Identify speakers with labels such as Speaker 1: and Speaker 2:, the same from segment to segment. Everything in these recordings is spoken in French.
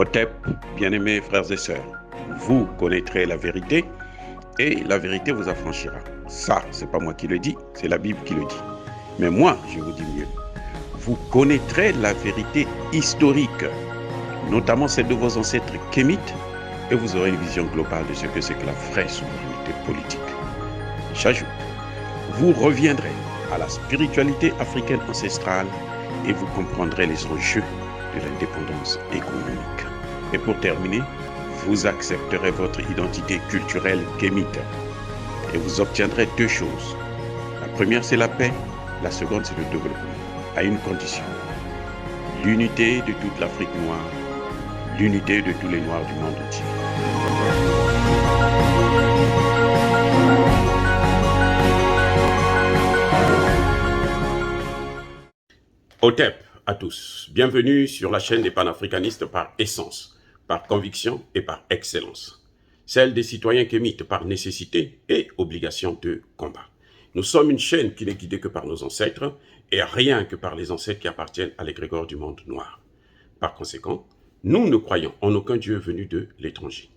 Speaker 1: Otep, bien-aimés frères et sœurs, vous connaîtrez la vérité et la vérité vous affranchira. Ça, c'est pas moi qui le dis, c'est la Bible qui le dit. Mais moi, je vous dis mieux. Vous connaîtrez la vérité historique, notamment celle de vos ancêtres kémites, et vous aurez une vision globale de ce que c'est que la vraie souveraineté politique. J'ajoute, vous reviendrez à la spiritualité africaine ancestrale et vous comprendrez les enjeux de l'indépendance économique. Et pour terminer, vous accepterez votre identité culturelle kémite et vous obtiendrez deux choses. La première, c'est la paix. La seconde, c'est le développement, à une condition. L'unité de toute l'Afrique noire, l'unité de tous les Noirs du monde entier. Otep à tous. Bienvenue sur la chaîne des panafricanistes par essence, par conviction et par excellence. Celle des citoyens kémites par nécessité et obligation de combat. Nous sommes une chaîne qui n'est guidée que par nos ancêtres et rien que par les ancêtres qui appartiennent à l'égrégore du monde noir. Par conséquent, nous ne croyons en aucun Dieu venu de l'étranger.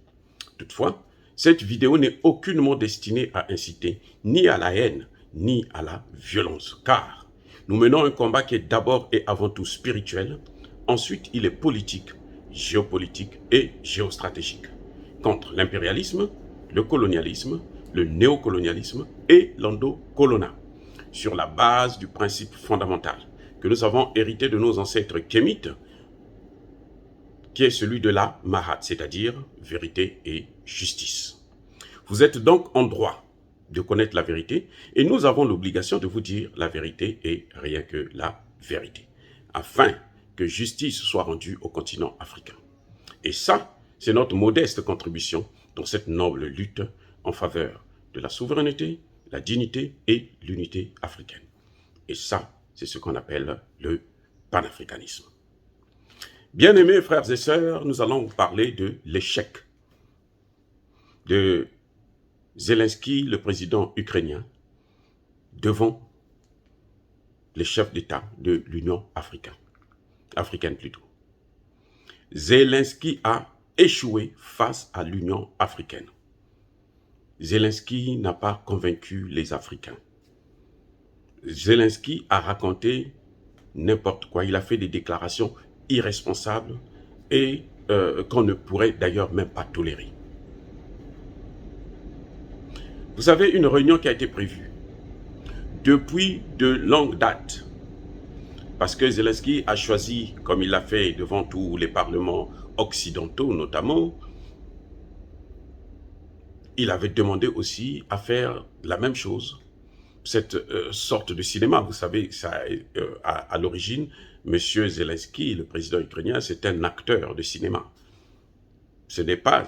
Speaker 1: Toutefois, cette vidéo n'est aucunement destinée à inciter ni à la haine, ni à la violence, car nous menons un combat qui est d'abord et avant tout spirituel, ensuite il est politique, géopolitique et géostratégique, contre l'impérialisme, le colonialisme, le néocolonialisme et l'endocolonat, sur la base du principe fondamental que nous avons hérité de nos ancêtres kémites, qui est celui de la Mahat, c'est-à-dire vérité et justice. Vous êtes donc en droit de connaître la vérité et nous avons l'obligation de vous dire la vérité et rien que la vérité, afin que justice soit rendue au continent africain. Et ça, c'est notre modeste contribution dans cette noble lutte en faveur de la souveraineté, la dignité et l'unité africaine. Et ça, c'est ce qu'on appelle le panafricanisme. Bien-aimés frères et sœurs, nous allons vous parler de l'échec de Zelensky, le président ukrainien, devant les chefs d'État de l'Union africaine plutôt. Zelensky a échoué face à l'Union africaine. Zelensky n'a pas convaincu les Africains. Zelensky a raconté n'importe quoi. Il a fait des déclarations irresponsables et qu'on ne pourrait d'ailleurs même pas tolérer. Vous avez une réunion qui a été prévue depuis de longue date, parce que Zelensky a choisi, comme il l'a fait devant tous les parlements occidentaux notamment, il avait demandé aussi à faire la même chose, cette sorte de cinéma. Vous savez, ça, à l'origine, M. Zelensky, le président ukrainien, c'est un acteur de cinéma. Ce n'est pas,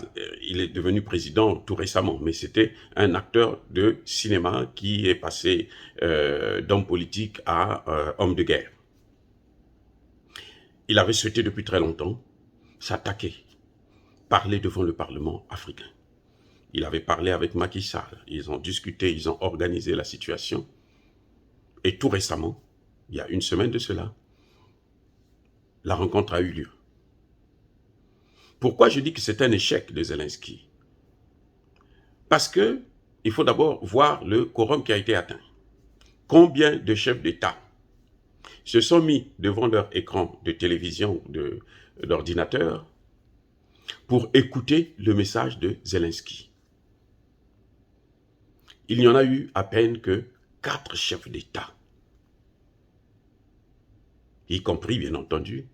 Speaker 1: il est devenu président tout récemment, mais c'était un acteur de cinéma qui est passé d'homme politique à homme de guerre. Il avait souhaité depuis très longtemps s'attaquer, parler devant le Parlement africain. Il avait parlé avec Macky Sall, ils ont discuté, ils ont organisé la situation. Et tout récemment, il y a une semaine de cela, la rencontre a eu lieu. Pourquoi je dis que c'est un échec de Zelensky? Parce que il faut d'abord voir le quorum qui a été atteint. Combien de chefs d'État se sont mis devant leur écran de télévision, d'ordinateur, pour écouter le message de Zelensky? Il n'y en a eu à peine que 4 chefs d'État, y compris bien entendu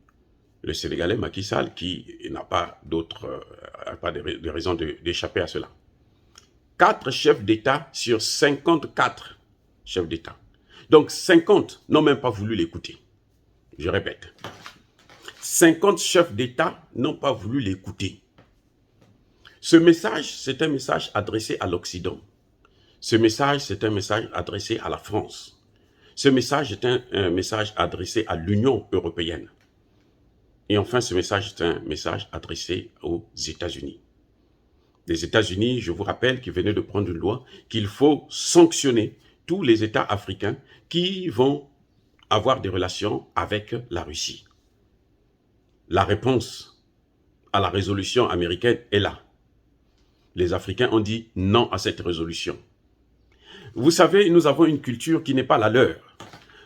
Speaker 1: le Sénégalais Macky Sall, qui n'a pas de raison d'échapper à cela. 4 chefs d'État sur 54 chefs d'État. Donc 50 n'ont même pas voulu l'écouter. Je répète. 50 chefs d'État n'ont pas voulu l'écouter. Ce message, c'est un message adressé à l'Occident. Ce message, c'est un message adressé à la France. Ce message est un message adressé à l'Union européenne. Et enfin, ce message est un message adressé aux États-Unis. Les États-Unis, je vous rappelle, qui venaient de prendre une loi qu'il faut sanctionner tous les États africains qui vont avoir des relations avec la Russie. La réponse à la résolution américaine est là. Les Africains ont dit non à cette résolution. Vous savez, nous avons une culture qui n'est pas la leur.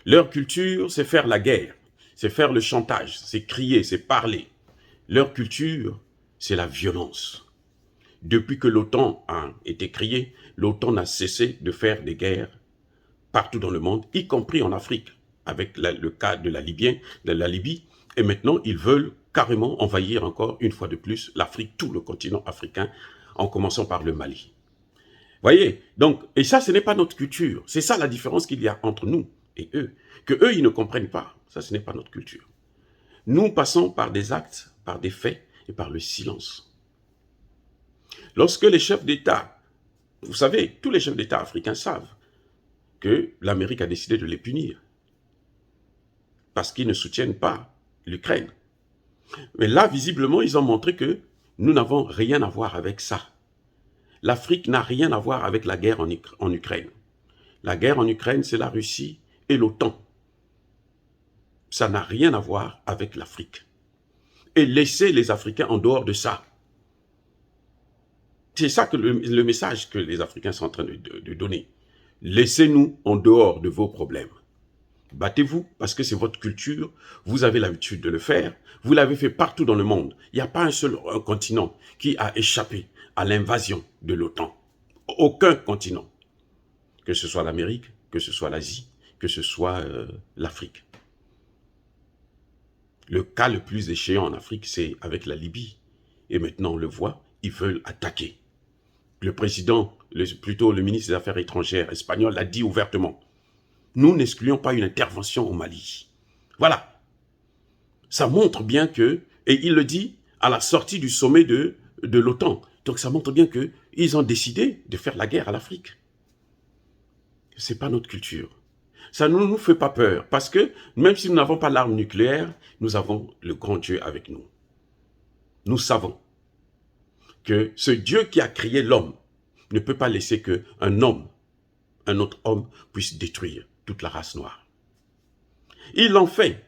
Speaker 1: Leur culture, c'est faire la guerre, c'est faire le chantage, c'est crier, c'est parler. Leur culture, c'est la violence. Depuis que l'OTAN a été créée, l'OTAN n'a cessé de faire des guerres partout dans le monde, y compris en Afrique, avec le cas de la Libye. Et maintenant, ils veulent carrément envahir encore une fois de plus l'Afrique, tout le continent africain, en commençant par le Mali. Voyez, donc, et ça, ce n'est pas notre culture. C'est ça la différence qu'il y a entre nous et eux. Que eux, ils ne comprennent pas. Ça, ce n'est pas notre culture. Nous passons par des actes, par des faits et par le silence. Lorsque les chefs d'État, vous savez, tous les chefs d'État africains savent que l'Amérique a décidé de les punir parce qu'ils ne soutiennent pas l'Ukraine. Mais là, visiblement, ils ont montré que nous n'avons rien à voir avec ça. L'Afrique n'a rien à voir avec la guerre en Ukraine. La guerre en Ukraine, c'est la Russie et l'OTAN. Ça n'a rien à voir avec l'Afrique. Et laissez les Africains en dehors de ça. C'est ça que le message que les Africains sont en train de donner. Laissez-nous en dehors de vos problèmes. Battez-vous parce que c'est votre culture, vous avez l'habitude de le faire, vous l'avez fait partout dans le monde. Il n'y a pas un seul continent qui a échappé à l'invasion de l'OTAN. Aucun continent. Que ce soit l'Amérique, que ce soit l'Asie, que ce soit l'Afrique. Le cas le plus échéant en Afrique, c'est avec la Libye. Et maintenant, on le voit, ils veulent attaquer. Le président, plutôt le ministre des Affaires étrangères espagnol l'a dit ouvertement. Nous n'excluons pas une intervention au Mali. Voilà. Ça montre bien que, et il le dit à la sortie du sommet de l'OTAN, donc ça montre bien qu'ils ont décidé de faire la guerre à l'Afrique. Ce n'est pas notre culture. Ça ne nous fait pas peur, parce que même si nous n'avons pas l'arme nucléaire, nous avons le grand Dieu avec nous. Nous savons que ce Dieu qui a créé l'homme ne peut pas laisser qu'un homme, un autre homme, puisse détruire toute la race noire. Ils l'ont fait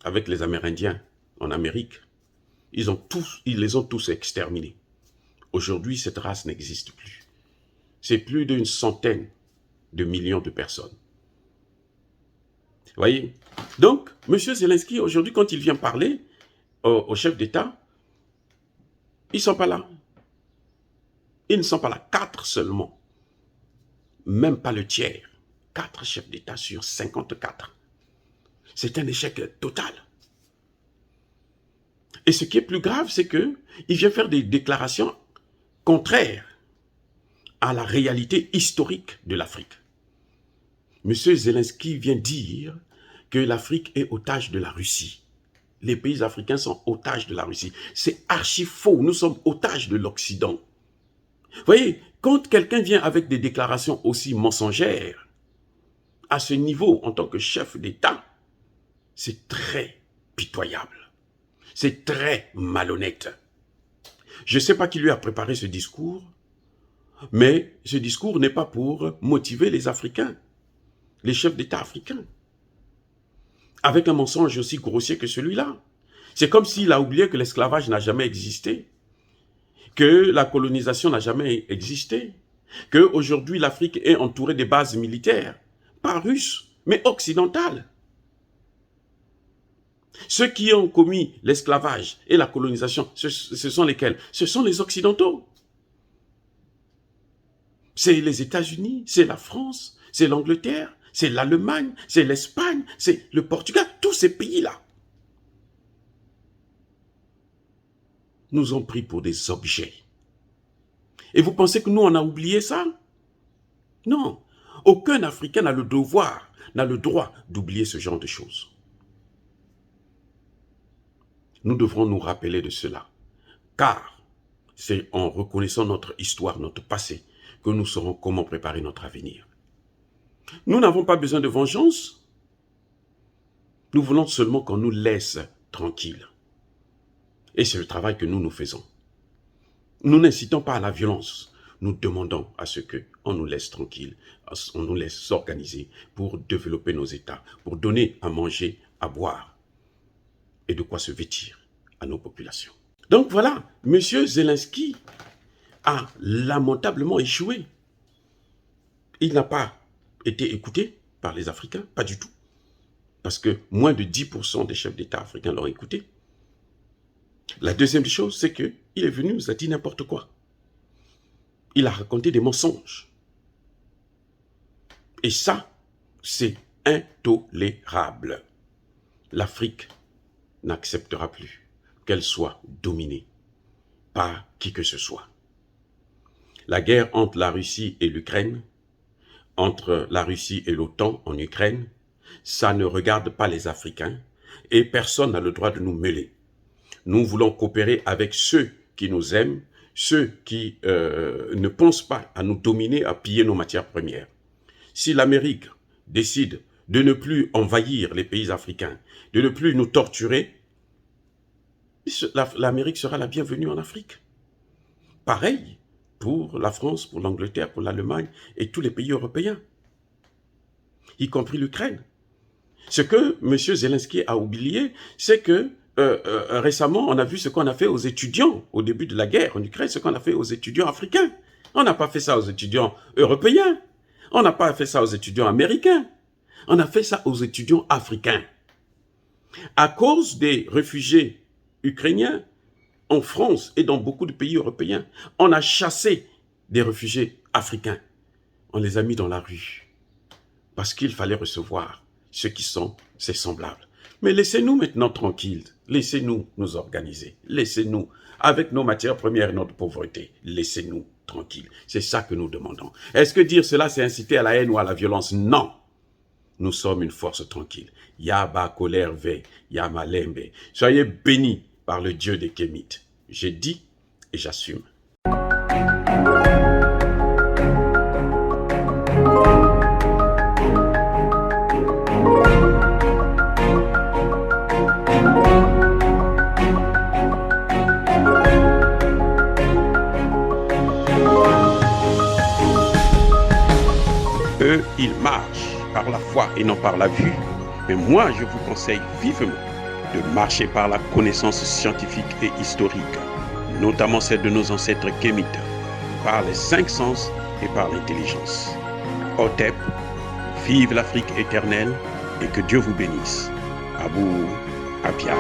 Speaker 1: avec les Amérindiens en Amérique. Ils les ont tous exterminés. Aujourd'hui, cette race n'existe plus. C'est plus d'une centaine de millions de personnes. Vous voyez? Donc, M. Zelensky, aujourd'hui, quand il vient parler au chef d'État, ils ne sont pas là. Ils ne sont pas là. 4 seulement. Même pas le tiers. 4 chefs d'État sur 54. C'est un échec total. Et ce qui est plus grave, c'est qu'il vient faire des déclarations contraires à la réalité historique de l'Afrique. M. Zelensky vient dire que l'Afrique est otage de la Russie. Les pays africains sont otages de la Russie. C'est archi faux. Nous sommes otages de l'Occident. Vous voyez, quand quelqu'un vient avec des déclarations aussi mensongères, à ce niveau, en tant que chef d'État, c'est très pitoyable. C'est très malhonnête. Je ne sais pas qui lui a préparé ce discours, mais ce discours n'est pas pour motiver les Africains, les chefs d'État africains, avec un mensonge aussi grossier que celui-là. C'est comme s'il a oublié que l'esclavage n'a jamais existé, que la colonisation n'a jamais existé, qu'aujourd'hui l'Afrique est entourée de bases militaires, pas russes, mais occidentales. Ceux qui ont commis l'esclavage et la colonisation, ce sont lesquels? Ce sont les Occidentaux. C'est les États-Unis, c'est la France, c'est l'Angleterre, c'est l'Allemagne, c'est l'Espagne, c'est le Portugal, tous ces pays-là nous ont pris pour des objets. Et vous pensez que nous, on a oublié ça? Non. Aucun Africain n'a le devoir, n'a le droit d'oublier ce genre de choses. Nous devrons nous rappeler de cela, car c'est en reconnaissant notre histoire, notre passé, que nous saurons comment préparer notre avenir. Nous n'avons pas besoin de vengeance. Nous voulons seulement qu'on nous laisse tranquilles. Et c'est le travail que nous faisons. Nous n'incitons pas à la violence. Nous demandons à ce qu'on nous laisse tranquilles, on nous laisse s'organiser pour développer nos États, pour donner à manger, à boire et de quoi se vêtir à nos populations. Donc voilà, M. Zelensky a lamentablement échoué. Il n'a pas été écouté par les Africains, pas du tout. Parce que moins de 10% des chefs d'État africains l'ont écouté. La deuxième chose, c'est qu'il est venu, nous a dit n'importe quoi. Il a raconté des mensonges. Et ça, c'est intolérable. L'Afrique n'acceptera plus qu'elle soit dominée par qui que ce soit. La guerre entre la Russie et l'Ukraine, entre la Russie et l'OTAN en Ukraine, ça ne regarde pas les Africains et personne n'a le droit de nous mêler. Nous voulons coopérer avec ceux qui nous aiment, ceux qui ne pensent pas à nous dominer, à piller nos matières premières. Si l'Amérique décide de ne plus envahir les pays africains, de ne plus nous torturer, l'Amérique sera la bienvenue en Afrique. Pareil pour la France, pour l'Angleterre, pour l'Allemagne et tous les pays européens, y compris l'Ukraine. Ce que M. Zelensky a oublié, c'est que récemment, on a vu ce qu'on a fait aux étudiants au début de la guerre en Ukraine, ce qu'on a fait aux étudiants africains. On n'a pas fait ça aux étudiants européens. On n'a pas fait ça aux étudiants américains. On a fait ça aux étudiants africains. À cause des réfugiés ukrainiens, en France et dans beaucoup de pays européens, on a chassé des réfugiés africains. On les a mis dans la rue parce qu'il fallait recevoir ceux qui sont ses semblables. Mais laissez-nous maintenant tranquilles. Laissez-nous nous organiser. Laissez-nous, avec nos matières premières et notre pauvreté, laissez-nous tranquilles. C'est ça que nous demandons. Est-ce que dire cela, c'est inciter à la haine ou à la violence? Non. Nous sommes une force tranquille. Yaba colère ve, Yama lembe. Soyez bénis par le Dieu des Kémites. J'ai dit et j'assume. Eux, ils marchent par la foi et non par la vue. Mais moi, je vous conseille vivement de marcher par la connaissance scientifique et historique, notamment celle de nos ancêtres kémites, par les 5 sens et par l'intelligence. Otep, vive l'Afrique éternelle et que Dieu vous bénisse. Abou Apia.